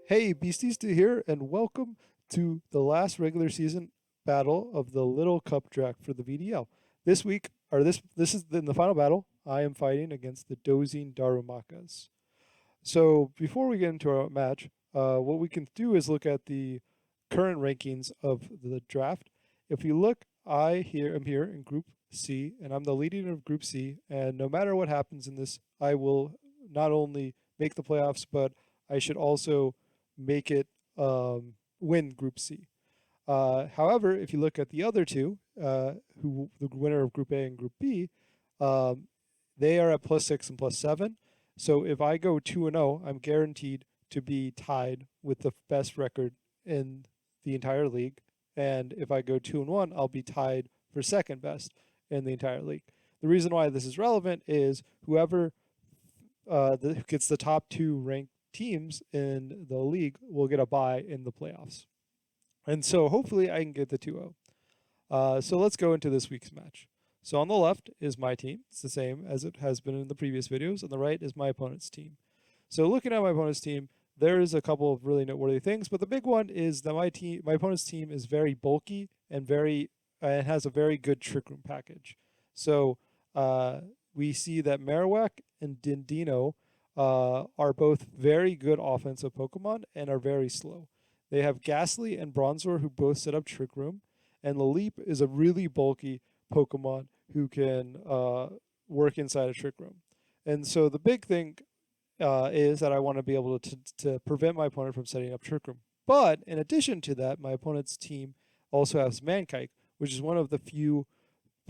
Hey, Beasties here, and welcome to the last regular season battle of the Little Cup Draft for the VDL. This week, or this is in the final battle. I am fighting against the dozing Darumakas. So before we get into our match, what we can do is look at the current rankings of the draft. If you look, am here in Group C, and I'm the leading of Group C. And no matter what happens in this, I will not only make the playoffs, but I should also make it win Group C. However, if you look at the other two, who the winner of Group A and Group B, um, they are at +6 and +7. So if I go 2-0, I'm guaranteed to be tied with the best record in the entire league. And if I go 2-1, I'll be tied for second best in the entire league. The reason why this is relevant is whoever gets the top two ranked teams in the league will get a bye in the playoffs. And so hopefully I can get the 2-0. So let's go into this week's match. So on the left is my team. It's the same as it has been in the previous videos. On the right is my opponent's team. So looking at my opponent's team, there is a couple of really noteworthy things, but the big one is that my opponent's team is very bulky and has a very good trick room package. So we see that Marowak and Dindino are both very good offensive Pokemon and are very slow. They have Ghastly and Bronzor who both set up Trick Room, and Laleep is a really bulky Pokemon who can work inside a Trick Room. And so the big thing is that I want to be able to prevent my opponent from setting up Trick Room. But in addition to that, my opponent's team also has Mankite, which is one of the few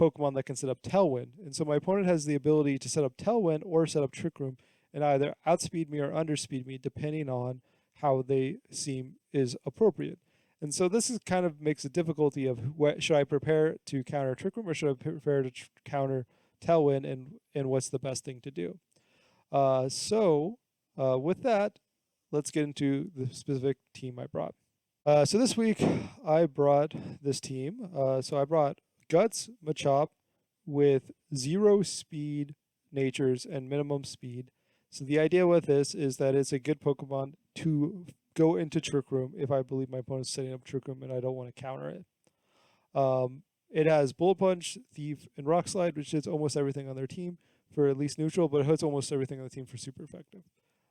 Pokemon that can set up Tailwind. And so my opponent has the ability to set up Tailwind or set up Trick Room and either outspeed me or underspeed me depending on how they seem is appropriate. And so this is kind of makes a difficulty of should I prepare to counter Trick Room or should I prepare to counter Tailwind and what's the best thing to do. With that, let's get into the specific team I brought. So this week I brought this team. So I brought Guts Machop with 0 speed natures and minimum speed. So the idea with this is that it's a good Pokemon to go into Trick Room if I believe my opponent's setting up Trick Room and I don't want to counter it. It has Bullet Punch, Thief, and Rock Slide, which hits almost everything on their team for at least neutral, but it hits almost everything on the team for super effective.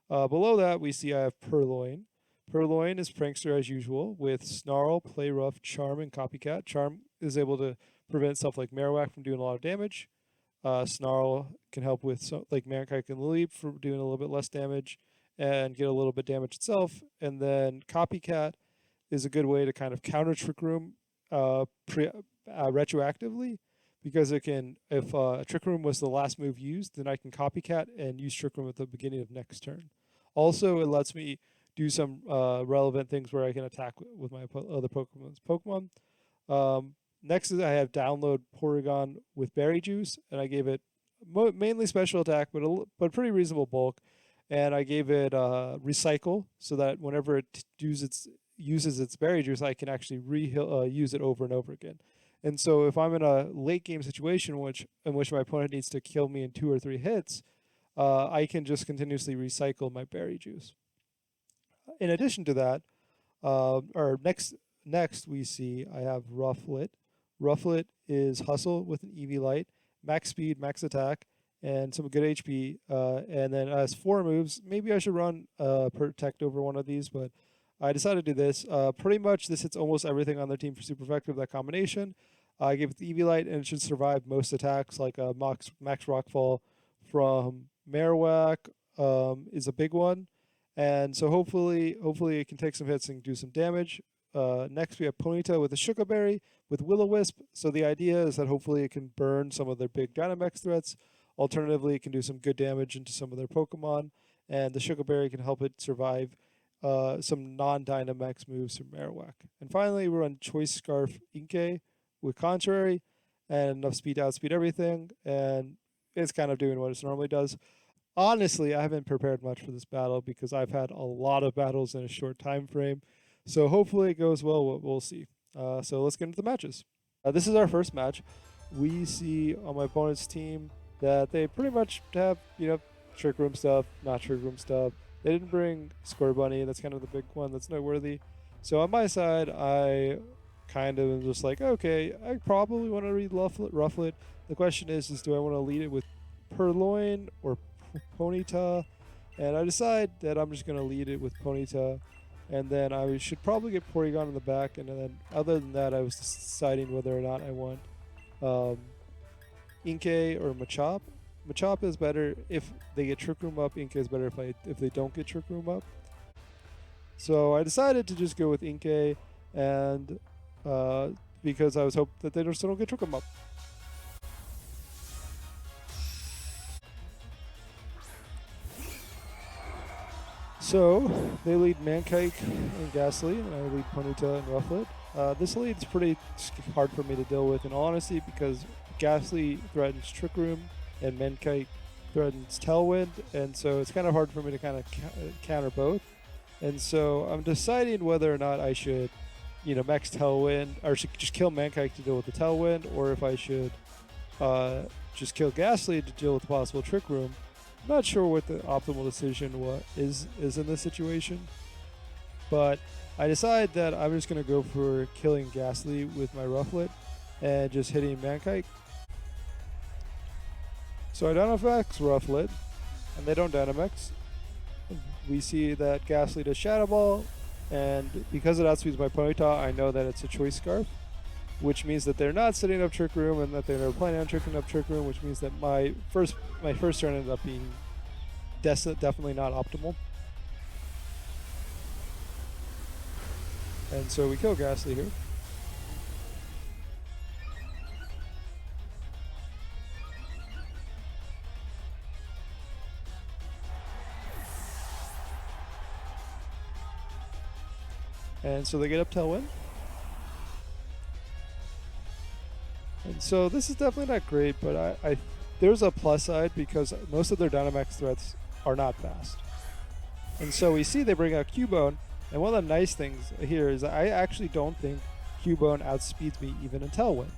Below that, we see I have Purloin. Purloin is Prankster as usual with Snarl, Play Rough, Charm, and Copycat. Charm is able to prevent stuff like Marowak from doing a lot of damage. Snarl can help with like Mankite and Laleep for doing a little bit less damage and get a little bit damage itself. And then Copycat is a good way to kind of counter Trick Room retroactively because it can, if Trick Room was the last move used, then I can Copycat and use Trick Room at the beginning of next turn. Also, it lets me do some relevant things where I can attack with my other Pokemon. Next is I have Download Porygon with Berry Juice, and I gave it mainly special attack, but pretty reasonable bulk. And I gave it Recycle so that whenever it uses its Berry Juice, I can actually use it over and over again. And so if I'm in a late game situation in which my opponent needs to kill me in 2 or 3 hits, I can just continuously recycle my Berry Juice. In addition to that, next we see I have Rufflet. Rufflet is Hustle with an EV Light, max speed, max attack, and some good HP. And then as 4 moves, maybe I should run Protect over one of these, but I decided to do this. Pretty much this hits almost everything on their team for super effective, that combination. I gave it the EV Light, and it should survive most attacks, like Max Rockfall from Marowak is a big one. And so hopefully it can take some hits and do some damage. Next, we have Ponyta with a Sugar Berry with Will-O-Wisp. So the idea is that hopefully it can burn some of their big Dynamax threats. Alternatively, it can do some good damage into some of their Pokemon. And the Sugar Berry can help it survive some non-Dynamax moves from Marowak. And finally, we run Choice Scarf Inkay with Contrary and enough speed to outspeed everything. And it's kind of doing what it normally does. Honestly, I haven't prepared much for this battle because I've had a lot of battles in a short time frame. So hopefully it goes well. We'll see. So let's get into the matches. This is our first match. We see on my opponent's team that they pretty much have, Trick Room stuff, not Trick Room stuff. They didn't bring Score Bunny. That's kind of the big one that's noteworthy. So on my side, I kind of am just like, okay, I probably want to read Rufflet. The question is do I want to lead it with Purloin or Ponyta? And I decide that I'm just going to lead it with Ponyta. And then I should probably get Porygon in the back. And then other than that, I was deciding whether or not I want Inkay or Machop. Machop is better if they get Trick Room up. Inkay is better if they don't get Trick Room up. So I decided to just go with Inkay, and because I was hoping that they still don't get Trick Room up. So they lead Mankite and Ghastly, and I lead Ponyta and Rufflet. This lead is pretty hard for me to deal with, in all honesty, because Ghastly threatens Trick Room and Mankite threatens Tailwind, and so it's kind of hard for me to kind of counter both. And so I'm deciding whether or not I should, max Tailwind, or should just kill Mankite to deal with the Tailwind, or if I should just kill Ghastly to deal with the possible Trick Room. I'm not sure what the optimal decision is in this situation, but I decide that I'm just going to go for killing Ghastly with my Rufflet and just hitting Mankite. So I Dynamax Rufflet, and they don't Dynamax. We see that Ghastly does Shadow Ball, and because it outspeeds my Ponyta, I know that it's a Choice Scarf, which means that they're not setting up Trick Room and that they're never planning on tricking up Trick Room, which means that my first turn ended up being definitely not optimal. And so we kill Ghastly here. And so they get up Tailwind. And so this is definitely not great, but there's a plus side because most of their Dynamax threats are not fast. And so we see they bring out Cubone, and one of the nice things here is I actually don't think Cubone outspeeds me even in Tailwind.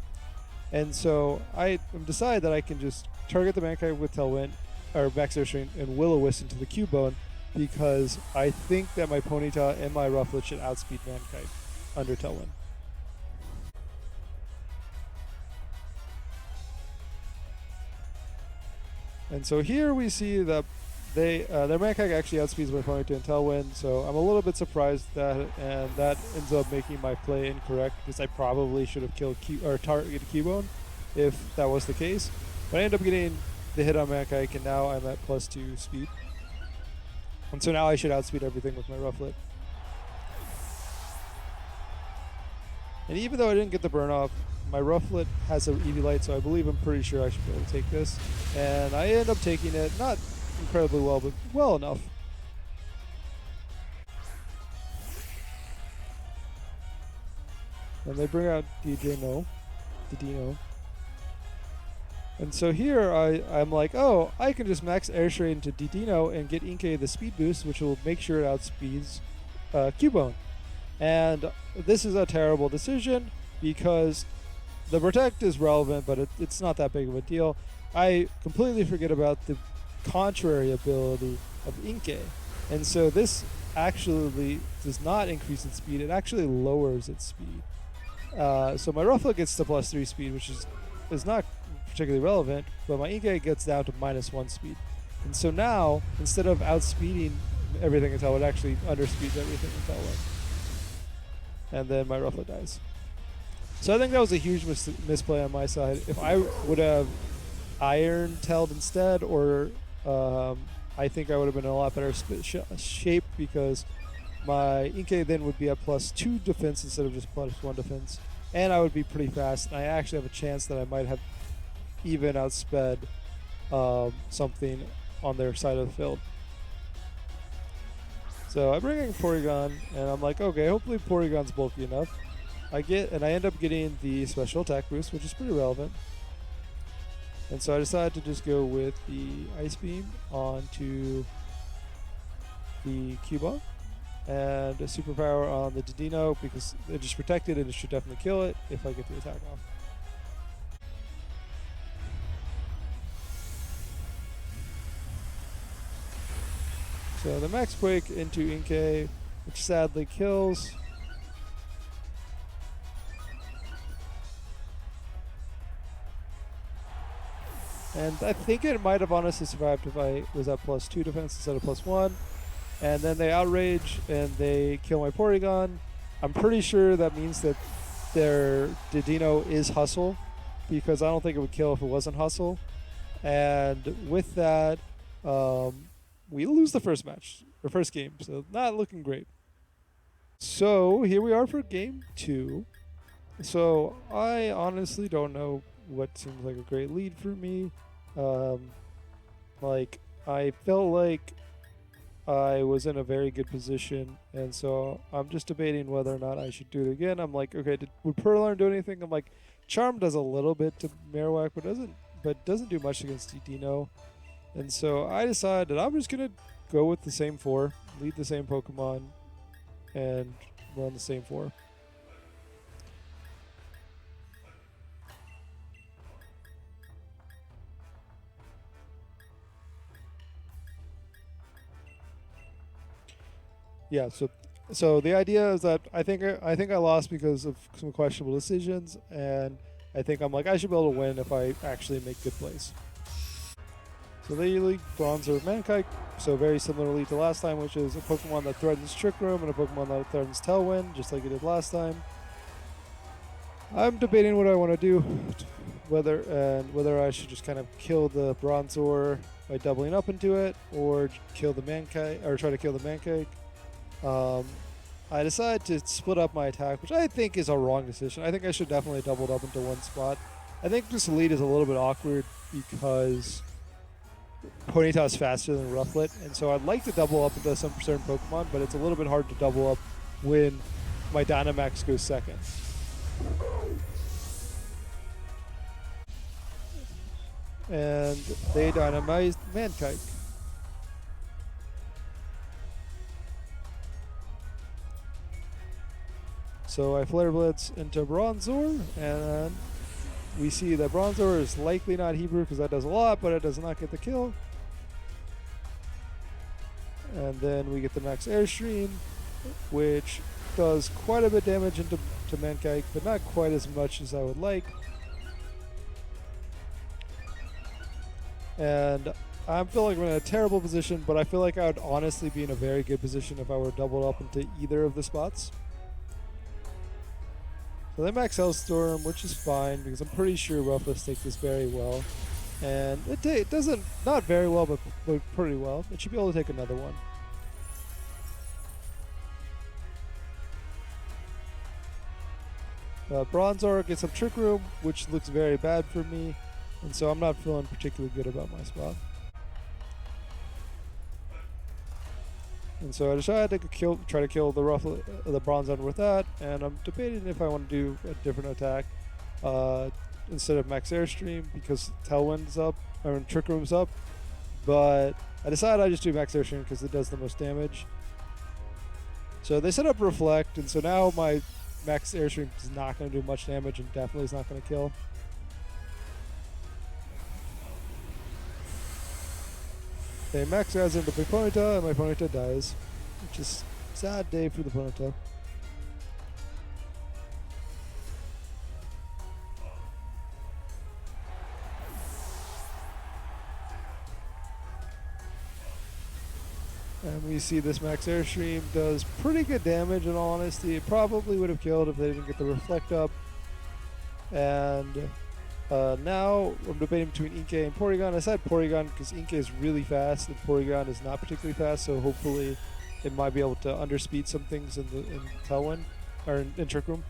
And so I decided that I can just target the Mankite with Tailwind, or Max Air Strain, and Will-O-Wisp into the Cubone, because I think that my Ponyta and my Rufflet should outspeed Mankite under Tailwind. And so here we see that their Mankite actually outspeeds my Ponyta and Tailwind, so I'm a little bit surprised and that ends up making my play incorrect because I probably should have killed targeted Cubone if that was the case. But I ended up getting the hit on Mankite, and now I'm at +2 speed. And so now I should outspeed everything with my Rufflet. And even though I didn't get the burn off, my Rufflet has an Eevee, so I believe I'm pretty sure I should be able to take this. And I end up taking it, not incredibly well, but well enough. And they bring out Dedeno. And so here I'm like, oh, I can just max Air Strain into Dedeno and get Inkay the speed boost, which will make sure it outspeeds Cubone. And this is a terrible decision because the Protect is relevant, but it's not that big of a deal. I completely forget about the contrary ability of Inkay. And so this actually does not increase its speed, it actually lowers its speed. So my Rufflet gets to +3 speed, which is not particularly relevant, but my Inkay gets down to -1 speed. And so now, instead of outspeeding everything in Tailwind, it actually underspeeds everything in Tailwind. And then my Rufflet dies. So I think that was a huge misplay on my side. If I would have Iron Tailed instead, or I think I would have been in a lot better shape because my Inkay then would be at +2 defense instead of just +1 defense. And I would be pretty fast, and I actually have a chance that I might have even outsped something on their side of the field. So I bring in Porygon, and I'm like, okay, hopefully Porygon's bulky enough. I end up getting the special attack boost, which is pretty relevant. And so I decided to just go with the Ice Beam onto the Cubone and a Superpower on the Dedeno because it just protected and it should definitely kill it if I get the attack off. So the max break into Inkay, which sadly kills. And I think it might have honestly survived if I was at +2 defense instead of +1. And then they outrage and they kill my Porygon. I'm pretty sure that means that their Dedino is Hustle, because I don't think it would kill if it wasn't Hustle. And with that, we lose the first match, or first game, so not looking great. So here we are for game 2. So I honestly don't know what seems like a great lead for me. Like, I felt like I was in a very good position, and so I'm just debating whether or not I should do it again. I'm like, okay, would Purloin do anything? I'm like, Charm does a little bit to Marowak, but doesn't do much against Dino. And so I decided I'm just gonna go with the same 4, lead the same Pokemon, and run the same 4. Yeah, so the idea is that I think I lost because of some questionable decisions, and I think I'm like, I should be able to win if I actually make good plays. So they league Bronzer Mankite, so very similarly to last time, which is a Pokemon that threatens Trick Room and a Pokemon that threatens Tailwind, just like it did last time. I'm debating what I want to do, whether I should just kind of kill the Bronzor by doubling up into it, or kill the Mankite, or try to kill the Mankite. I decided to split up my attack, which I think is a wrong decision. I think I should definitely double it up into one spot. I think this lead is a little bit awkward because Ponyta is faster than Rufflet, and so I'd like to double up into some certain Pokemon, but it's a little bit hard to double up when my Dynamax goes second. And they dynamized Mankite. So I Flare Blitz into Bronzor, and we see that Bronzor is likely not Hebrew because that does a lot, but it does not get the kill. And then we get the Max Airstream, which does quite a bit of damage into Mankite, but not quite as much as I would like. And I feel like I'm in a terrible position, but I feel like I would honestly be in a very good position if I were doubled up into either of the spots. So they max Hellstorm, which is fine because I'm pretty sure Ruffles take this very well. And it doesn't, not very well, but pretty well. It should be able to take another one. Bronzor gets some Trick Room, which looks very bad for me. And so I'm not feeling particularly good about my spot. And so I decided to try to kill the Bronzor with that, and I'm debating if I want to do a different attack instead of Max Airstream because Tailwind's up, or Trick Room's up. But I decided I just do Max Airstream because it does the most damage. So they set up Reflect, and so now my Max Airstream is not going to do much damage and definitely is not going to kill. They max guys into my Ponyta, and my Ponyta dies, which is a sad day for the Ponyta. And we see this Max Airstream does pretty good damage, in all honesty. It probably would have killed if they didn't get the Reflect up. And now I'm debating between Inkay and Porygon. I said Porygon because Inkay is really fast and Porygon is not particularly fast, so hopefully it might be able to underspeed some things in Tailwind, or in Trick Room.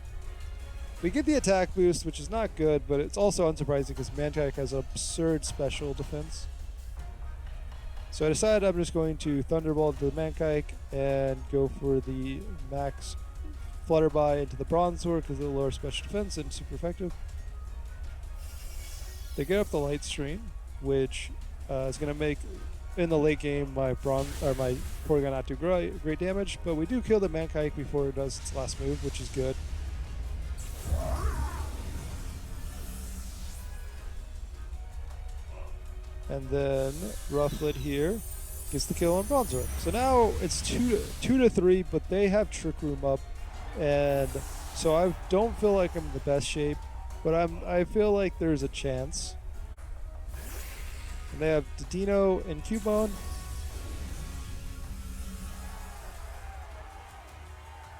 We get the attack boost, which is not good, but it's also unsurprising because Mankite has absurd special defense. So I decided I'm just going to Thunderbolt to the Mankite and go for the max Flutterby into the Bronzor because of the lower special defense and super effective. They get up the Light Stream, which is going to make, in the late game, my Porygon not do great damage, but we do kill the Mankite before it does its last move, which is good. And then Rufflet here gets the kill on Bronzor. So now it's 2-3, but they have Trick Room up, and so I don't feel like I'm in the best shape, but I feel like there's a chance. And they have Dedino and Cubone.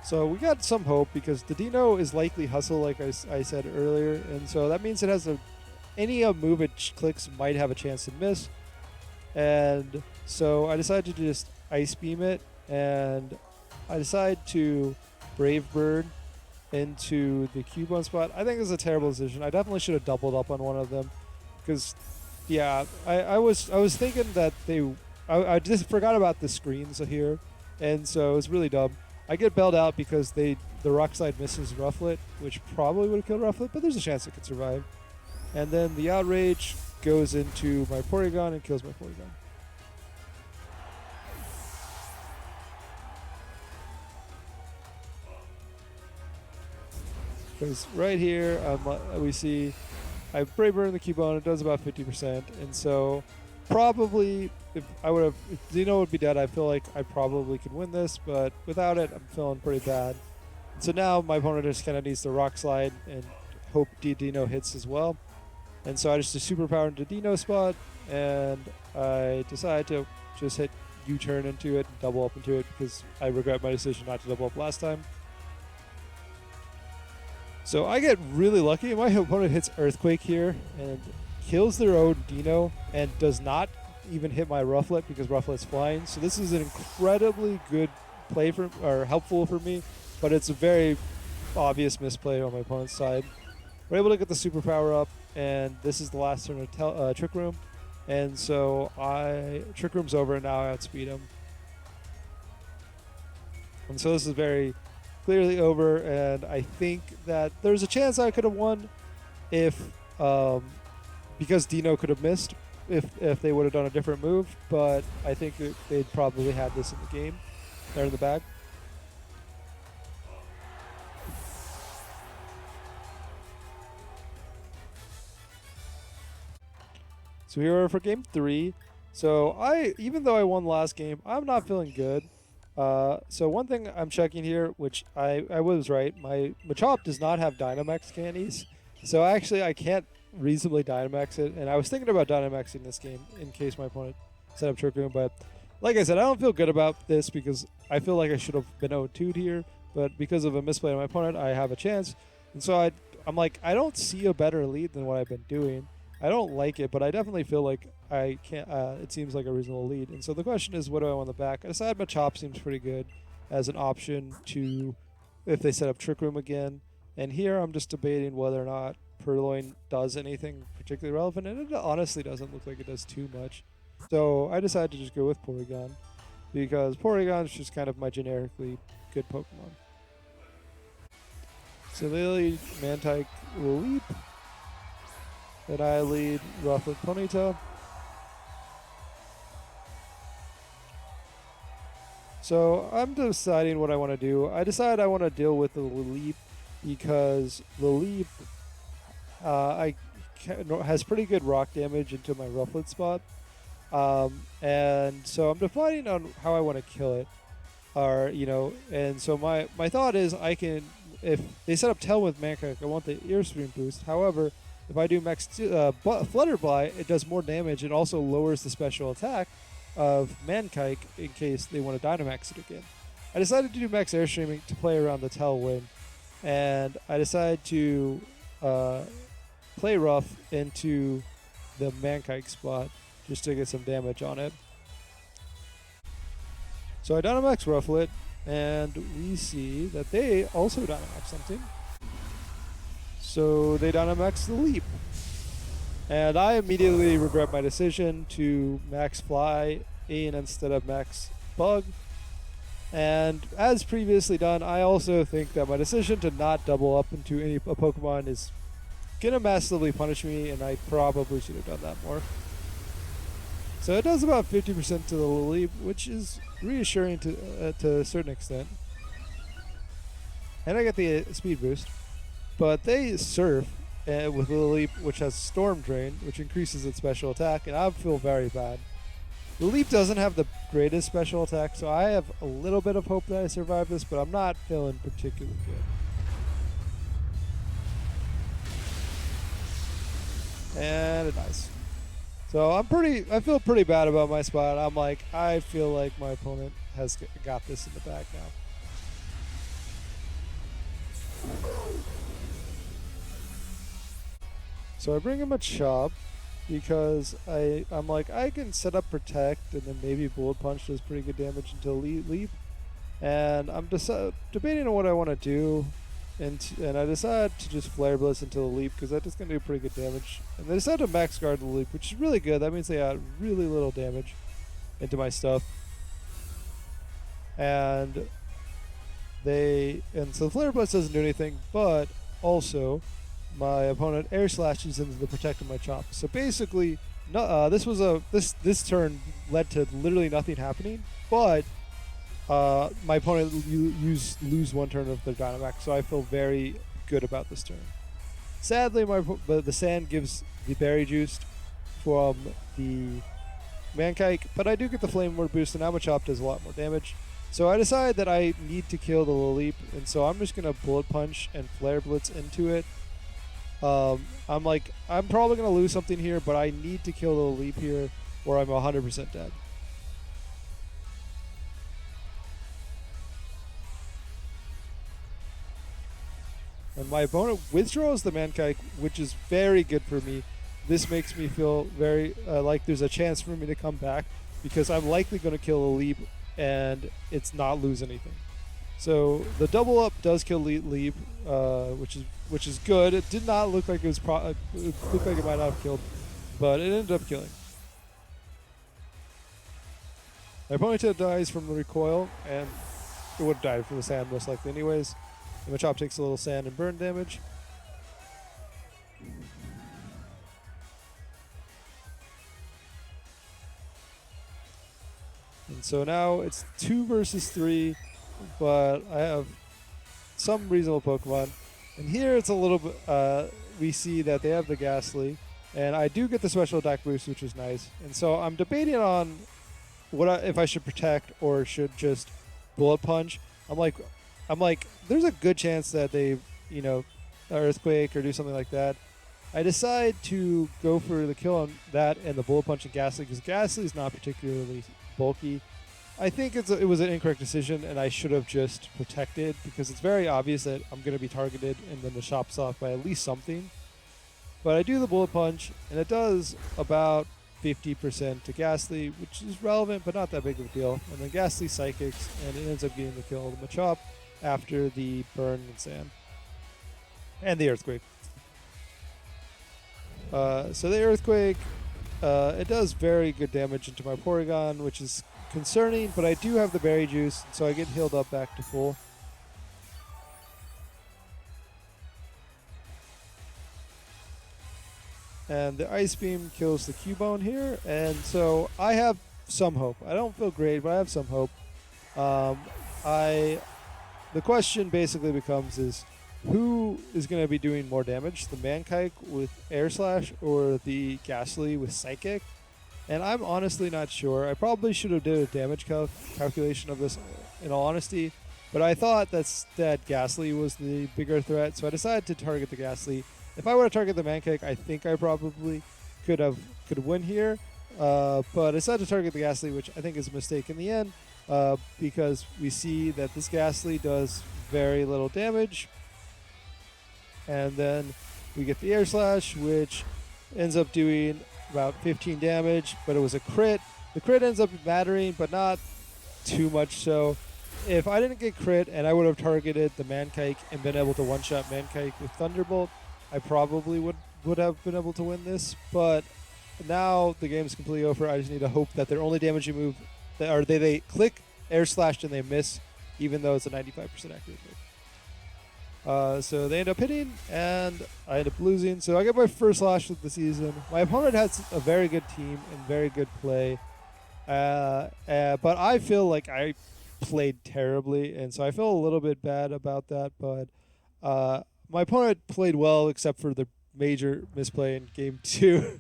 So we got some hope because Dedino is likely Hustle, like I said earlier, and so that means it has any move it clicks might have a chance to miss. And so I decided to just Ice Beam it, and I decided to Brave Bird into the Cubone spot. I think it's a terrible decision. I definitely should have doubled up on one of them because, yeah, I was thinking that I just forgot about the screens here, and so it was really dumb. I get bailed out because the Rock Slide misses Rufflet, which probably would have killed Rufflet, but there's a chance it could survive. And then the Outrage goes into my Porygon and kills my Porygon. Because right here, we see I Brave Bird in the Cubone. It does about 50%, and so probably if Dino would be dead, I feel like I probably could win this. But without it, I'm feeling pretty bad. And so now my opponent just kind of needs to Rock Slide and hope Dino hits as well. And so I just a superpower into Dino spot, and I decide to just hit U-turn into it and double up into it because I regret my decision not to double up last time. So I get really lucky. My opponent hits Earthquake here and kills their own Dino and does not even hit my Rufflet because Rufflet's flying. So this is an incredibly good play helpful for me, but it's a very obvious misplay on my opponent's side. We're able to get the superpower up, and this is the last turn of Trick Room. And so Trick Room's over, and now I outspeed him. And so this is very clearly over, and I think that there's a chance I could have won if because Dino could have missed if they would have done a different move, but I think they'd probably had this in the game. They're in the bag. So here we are for game 3. So even though I won the last game, I'm not feeling good. So one thing I'm checking here, which I was right, my Machop does not have Dynamax candies. So actually I can't reasonably Dynamax it, and I was thinking about Dynamaxing this game in case my opponent set up Trick Room, but like I said, I don't feel good about this because I feel like I should have been 0-2'd here, but because of a misplay on my opponent, I have a chance. And so I'm like, I don't see a better lead than what I've been doing. I don't like it, but I definitely feel like I can't. It seems like a reasonable lead. And so the question is, what do I want the back? I decided Machop seems pretty good as an option to if they set up Trick Room again. And here I'm just debating whether or not Purloin does anything particularly relevant, and it honestly doesn't look like it does too much. So I decided to just go with Porygon because Porygon is just kind of my generically good Pokemon. So they lead Mantike will leap. Then I lead Rufflet Ponyta. So I'm deciding what I want to do. I decide I want to deal with the Leap because the Leap has pretty good rock damage into my Rufflet spot. And so I'm deciding on how I want to kill it. And so my thought is if they set up Tail with Mankite, I want the Earstream boost. However, if I do Max Flutterby, it does more damage. It also lowers the special attack of Mankite in case they want to Dynamax it again. I decided to do Max Airstreaming to play around the Tailwind, and I decided to play Rough into the Mankite spot just to get some damage on it. So I Dynamax Rufflet, and we see that they also Dynamax something. So they Dynamax the Leap. And I immediately regret my decision to Max Fly in instead of Max Bug. And as previously done, I also think that my decision to not double up into a Pokemon is going to massively punish me, and I probably should have done that more. So it does about 50% to the Leap, which is reassuring to a certain extent. And I get the speed boost. But they Surf with Little Leap, which has Storm Drain, which increases its special attack, and I feel very bad. The Leap doesn't have the greatest special attack, so I have a little bit of hope that I survive this, but I'm not feeling particularly good. And it dies. So I feel pretty bad about my spot. I'm like, I feel like my opponent has got this in the bag now. So I bring him a chop because I'm like, I can set up protect and then maybe bullet punch does pretty good damage until leap. And I'm debating on what I want to do. And I decide to just Flare Blitz until the leap because that is going to do pretty good damage. And I decide to max guard the leap, which is really good. That means they add really little damage into my stuff. And so Flare Blitz doesn't do anything, but also my opponent air slashes into the protect of my chop. So basically, this turn led to literally nothing happening, but my opponent lose one turn of their Dynamax, so I feel very good about this turn. Sadly, the sand gives the berry juice from the Mankite, but I do get the Flame Ward boost, and now my chop does a lot more damage. So I decide that I need to kill the Leap, and so I'm just going to Bullet Punch and Flare Blitz into it. I'm like, I'm probably going to lose something here, but I need to kill the Leap here, or I'm 100% dead. And my opponent withdraws the Mankite, which is very good for me. This makes me feel very like there's a chance for me to come back because I'm likely going to kill a Leap and it's not lose anything. So the double up does kill Leap, which is good. It did not look like it was it looked like it might not have killed, but it ended up killing. My opponent dies from the recoil, and it would have died from the sand most likely anyways. And Machop takes a little sand and burn damage. And so now it's 2 versus 3, but I have some reasonable Pokemon. And here it's a little bit, we see that they have the Ghastly, and I do get the special attack boost, which is nice. And so I'm debating on if I should protect or should just Bullet Punch. I'm like, there's a good chance that they, Earthquake or do something like that. I decide to go for the kill on that and the Bullet Punch and Ghastly because Ghastly is not particularly bulky. I think it was an incorrect decision and I should have just protected because it's very obvious that I'm going to be targeted and then the shop's off by at least something. But I do the Bullet Punch and it does about 50% to Ghastly, which is relevant but not that big of a deal. And then Ghastly Psychics and it ends up getting the kill of the Machop after the burn and sand and the Earthquake. So the Earthquake, it does very good damage into my Porygon, which is concerning, but I do have the Berry Juice, so I get healed up back to full. And the Ice Beam kills the Cubone here, and so I have some hope. I don't feel great, but I have some hope. The question basically becomes is who is going to be doing more damage, the Mankite with Air Slash or the Ghastly with Psychic? And I'm honestly not sure. I probably should have did a damage calculation of this in all honesty, but I thought that Ghastly was the bigger threat, so I decided to target the Ghastly. If I were to target the Mankite, I think I probably could win here, but I decided to target the Ghastly, which I think is a mistake in the end. Because we see that this Ghastly does very little damage. And then we get the Air Slash, which ends up doing about 15 damage, but it was a crit. The crit ends up mattering, but not too much so. If I didn't get crit and I would have targeted the Mankite and been able to one-shot Mankite with Thunderbolt, I probably would have been able to win this. But now the game's completely over. I just need to hope that their only damaging move they click Air Slash and they miss, even though it's a 95% accurate move. So they end up hitting, and I end up losing. So I get my first loss of the season. My opponent has a very good team and very good play, but I feel like I played terribly, and so I feel a little bit bad about that. But my opponent played well, except for the major misplay in Game 2.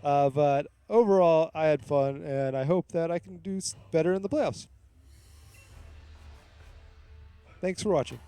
But overall, I had fun, and I hope that I can do better in the playoffs. Thanks for watching.